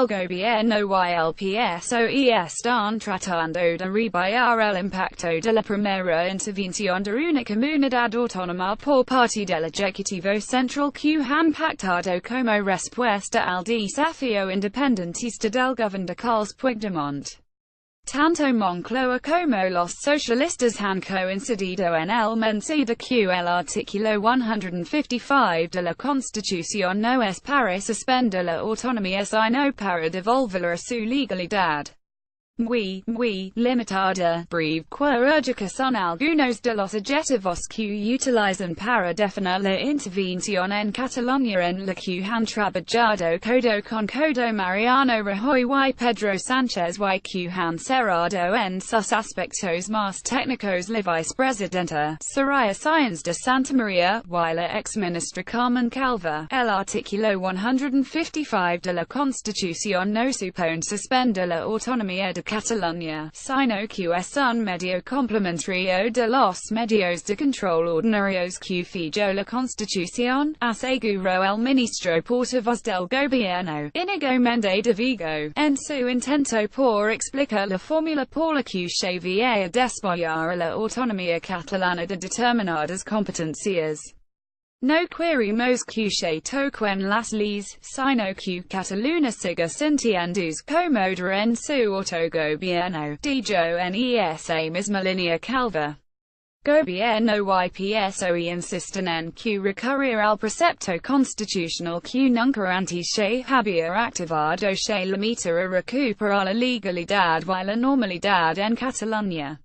del Gobierno y el PSOE están tratando de rebajar el impacto de la primera intervención de una comunidad autónoma por parte del Ejecutivo Central que han pactado como respuesta al desafío independentista del gobierno Carles Puigdemont. Tanto Moncloa como los socialistas han coincidido en el mensaje de que el artículo 155 de la Constitución no es para suspender la autonomía sino para devolverla a su legalidad muy limitada, breve quirúrgica son algunos de los adjetivos que utilizan para definir la intervención en Cataluña en la que han trabajado codo con codo Mariano Rajoy y Pedro Sánchez y que han cerrado en sus aspectos más técnicos la vicepresidenta Soraya Sáenz de Santamaría y la exministra Carmen Calva. El artículo 155 de la Constitución no supone suspender la autonomía de Cataluña, sino que es un medio complementario de los medios de control ordinarios que fijó la Constitución, aseguró el ministro portavoz del Gobierno, Íñigo Méndez de Vigo, en su intento por explicar la fórmula por la que se va a desarrollar la autonomía catalana de determinadas competencias. No queremos que se toquen las leyes, sino que Cataluña siga sintiendo cómoda en su autogobierno, dijo en esa misma línea Calva. Gobierno y PSOE insisten en que recurrir al precepto constitucional que nunca antes se había activado se limita a recuperar la legalidad y la normalidad en Cataluña.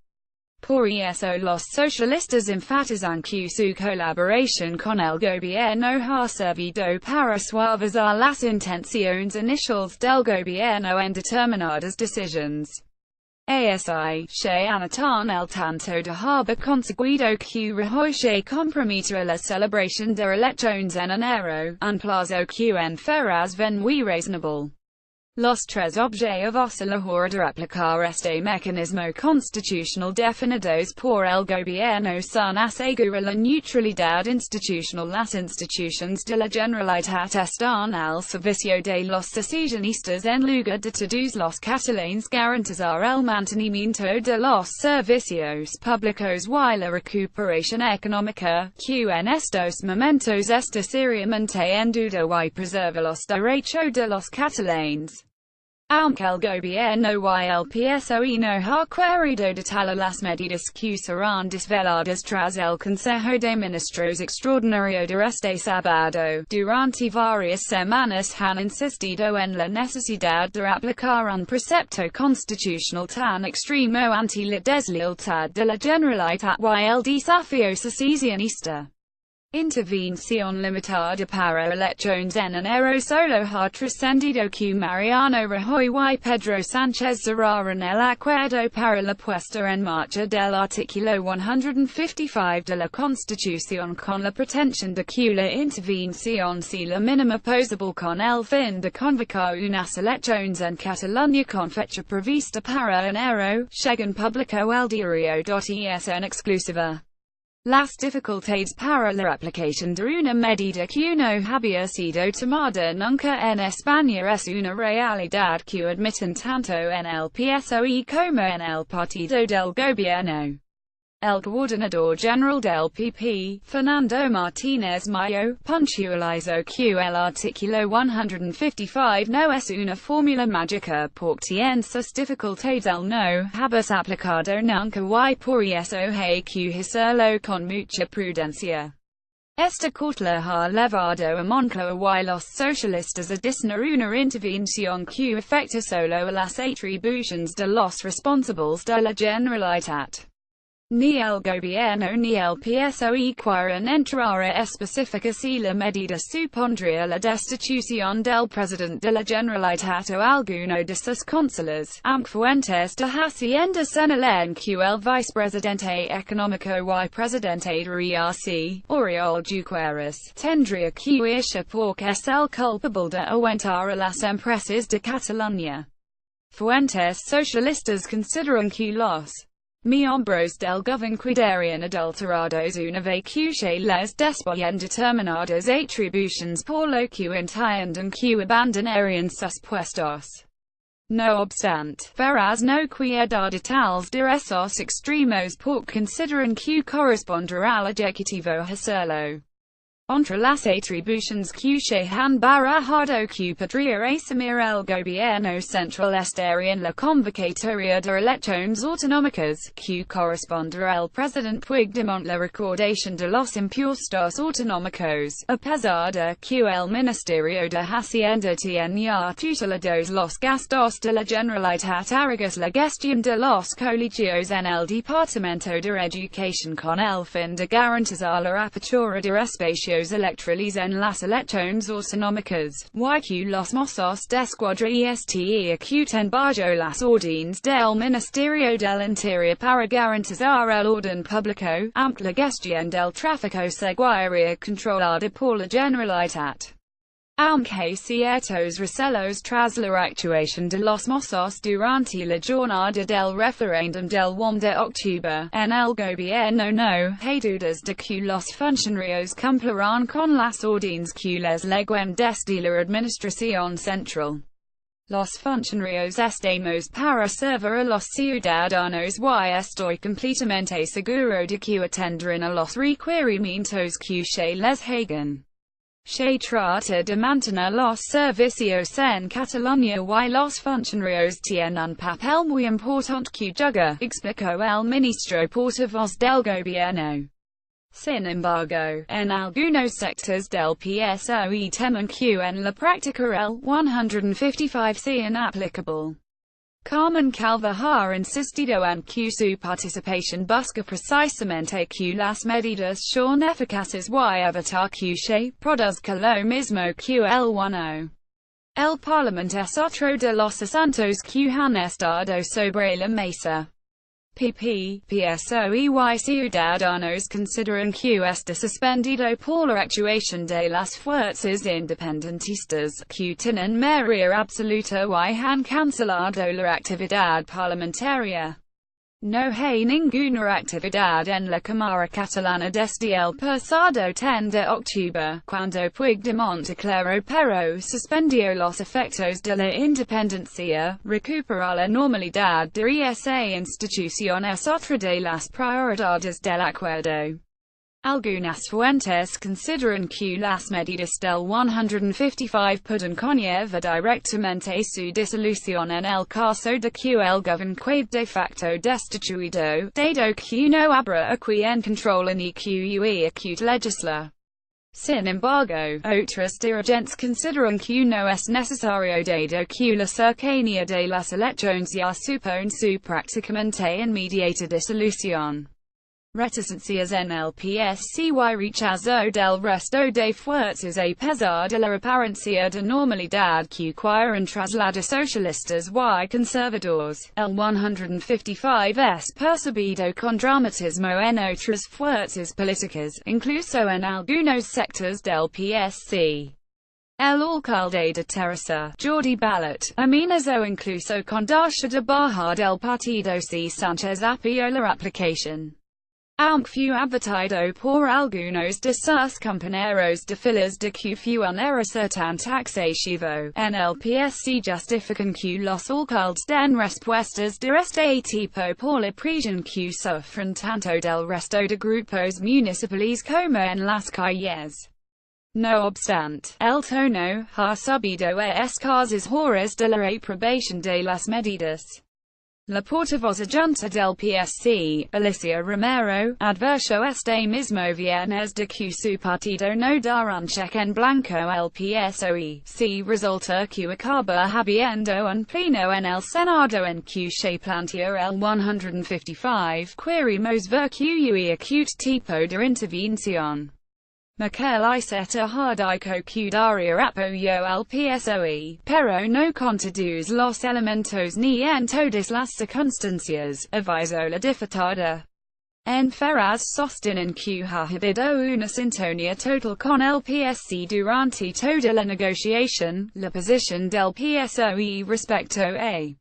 Por eso los socialistas enfatizan que su colaboración con el gobierno ha servido para suavizar las intenciones iniciales del gobierno en determinadas decisiones. ASI, se anotan el tanto de haber conseguido que Rajoy se comprometa a la celebración de elecciones en enero, un plazo que en feraz ven muy razonable. Los tres objetivos a la hora de aplicar este mecanismo constitucional definidos por el gobierno son asegurar la neutralidad institucional. Las instituciones de la Generalitat están al servicio de los secesionistas en lugar de todos los catalanes, garantizar el mantenimiento de los servicios públicos y la recuperación económica, que en estos momentos está seriamente en duda, y preservar los derechos de los catalanes. Aunque el gobierno y el PSOE no ha querido detallar las medidas que serán desveladas tras el Consejo de Ministros extraordinario de este sábado, durante varias semanas han insistido en la necesidad de aplicar un precepto constitucional tan extremo ante la deslealtad de la Generalitat y el desafío secesionista. Intervención limitada para elecciones en enero solo ha trascendido que Mariano Rajoy y Pedro Sánchez cerraron el acuerdo para la puesta en marcha del artículo 155 de la Constitución con la pretensión de que la intervención sea la mínima posible con el fin de convocar unas elecciones en Cataluña con fecha prevista para enero, según publicó el diario.es en exclusiva. Las dificultades para la aplicación de una medida que no había sido tomada nunca en España es una realidad que admiten tanto en el PSOE como en el partido del gobierno. El coordinador general del PP, Fernando Martínez Mayo, puntualizó que el artículo 155 no es una fórmula mágica porque en sus dificultades el no habas aplicado nunca y por eso hay que hacerlo con mucha prudencia. Esta corte ha llevado a Moncloa y los socialistas a diseñar una intervención que afecta solo a las atribuciones de los responsables de la Generalitat. Ni el gobierno ni el PSOE quieren entrar a especificar si la medida supondría la destitución del presidente de la Generalitat o alguno de sus cónsules, aunque fuentes de Hacienda señalan que el vicepresidente económico y presidente de RIAC, Oriol Junqueras, tendría que irse porque es el culpable de ahuyentar a las empresas de Cataluña. Fuentes socialistas consideran que los Miembros del Gobierno quedarían adulterados una vez que se les despojen determinadas atribuciones por lo que entienden que abandonarían sus puestos. No obstante, verás no cuidar de tales derechos extremos porque consideran que corresponderá al Ejecutivo hacerlo. Entre las atribuciones que se han barajado que podría asumir el gobierno central estarían la convocatoria de elecciones autonómicas, que corresponderá al presidente Puigdemont, la recordación de los impuestos autonómicos, a pesar de que el Ministerio de Hacienda tiene ya tutelados los gastos de la Generalitat Aragos, la gestión de los colegios en el Departamento de Educación con el fin de garantizar la apertura de espacios electorales en las elecciones autonómicas, que los mozos de escuadra ejecuten bajo las órdenes del Ministerio del Interior para garantizar el orden público, aunque la gestión del tráfico seguiría controlada por la Generalitat. Aunque ciertos recelos tras la actuación de los mozos durante la jornada del referéndum del 1 de octubre, en el gobierno no hay dudas de que los funcionarios cumplirán con las órdenes que les leguen desde la administración central. Los funcionarios estamos para servir a los ciudadanos y estoy completamente seguro de que atenderán a los requerimientos que se les hagan. Se trata de mantener los servicios en Cataluña y los funcionarios tienen un papel muy importante que jugar, explicó el ministro portavoz del gobierno. Sin embargo, en algunos sectores del PSOE temen que en la práctica el 155 sea inapplicable. Carmen Calvajar ha insistido en que su participación busca precisamente que las medidas sean eficaces y evitar que se produzca lo mismo que el 1. El Parlamento es otro de los asuntos que han estado sobre la mesa. PP, PSOE y Ciudadanos consideran que está suspendido por la actuación de las fuerzas independentistas, que tienen mayoría absoluta y han cancelado la actividad parlamentaria. No hay ninguna actividad en la Cámara catalana desde el pasado 10 de octubre, cuando Puigdemont declaró pero suspendió los efectos de la independencia. Recuperar la normalidad de esa institución es otra de las prioridades del acuerdo. Algunas fuentes consideran que las medidas del 155 pueden conllevar directamente su disolución en el caso de que el gobierno quede de facto destituido, dado que no habrá quien controle ni que ejecute legislar. Sin embargo, otros dirigentes consideran que no es necesario dado que la cercanía de las elecciones ya supone su prácticamente inmediata disolución. Reticencias en el PSC y rechazo del resto de fuerzas a pesar de la apariencia de normalidad que quieren trasladar socialistas y conservadores. El 155 es percibido con dramatismo en otras fuerzas políticas, incluso en algunos sectores del PSC. El alcalde de Terrassa, Jordi Ballet, amenazó incluso con darse de baja del partido si Sánchez apoyó la aplicación. Aunque fue advertido por algunos de sus compañeros de filas de que fue un error tan taxativo, en el PSC justifican que los alcaldes den respuestas de este tipo por la presión que sufren tanto del resto de grupos municipales como en las calles. No obstante, el tono ha subido a escasas horas de la aprobación de las medidas. La portavoz adjunta del PSC, Alicia Romero, advirtió este mismo viernes de que su partido no dará un cheque en blanco al PSOE, si resulta que acaba habiendo un pleno en el Senado en que se plantea el 155, queremos ver que acute tipo de intervención. Miquel Iceta ha dicho que daría apoyo al PSOE, pero no con todos los elementos ni en todas las circunstancias, avisó la diputada. En Ferraz sostienen que ha habido una sintonía total con el PSC durante toda la negociación. La posición del PSOE respecto a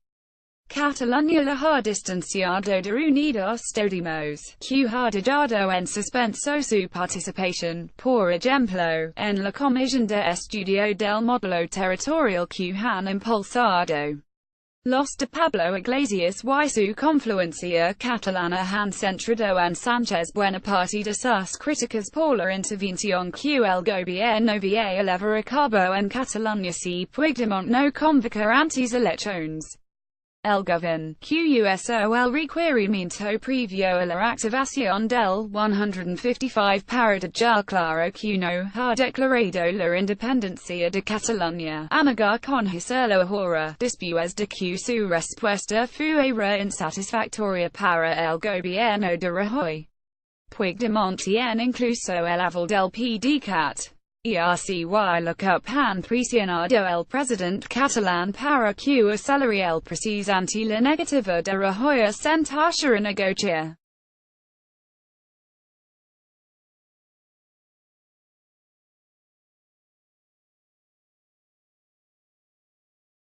Catalunya la ha distanciado de unidos Podemos, que ha dejado en suspenso su participación, por ejemplo, en la comisión de estudio del módulo territorial que han impulsado los de Pablo Iglesias y su confluencia catalana han centrado en Sánchez buena parte de sus críticas por la intervención que el gobierno vía llevar a cabo en Catalunya si Puigdemont no convoca antes elecciones. El gobierno, que usó el requerimiento previo a la activación del 155 para dejar claro que no ha declarado la independencia de Catalunya, amiga con hacerlo ahora, después de que su respuesta fuera insatisfactoria para el gobierno de Rajoy. Puigdemont tiene incluso el aval del PDCAT. ERCY la CUP han presionado el presidente catalán para que acelere el proceso ante la negativa de Rajoy a sentarse a negociar.